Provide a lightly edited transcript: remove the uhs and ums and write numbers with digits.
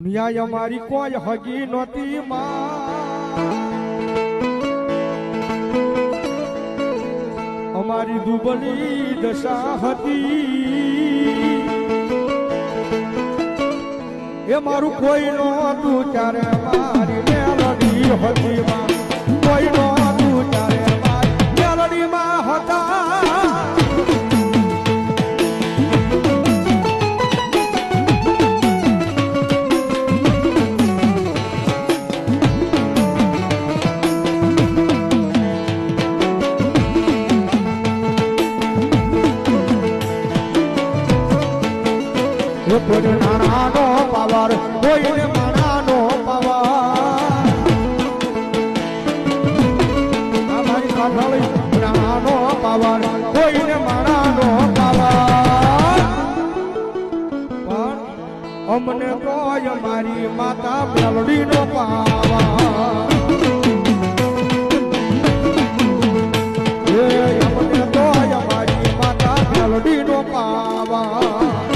દુનિયા અમારી કોઈ હગી નહોતી અમારી દુબળી દશા હતી એ મારું કોઈ નહોતું ત્યારે મારી મેલડી હતી કોઈ નહોતું ત્યારે મારી મેલડીમાં હતા કોઈ નાનાનો પાવર કોઈને માનાનો પાવર અમારી કાઠાળી નાનાનો પાવર કોઈને માનાનો પાવર પણ અમને તો અમારી માતા મેલડીનો પાવર અમને તો અમારી માતા મેલડીનો પાવર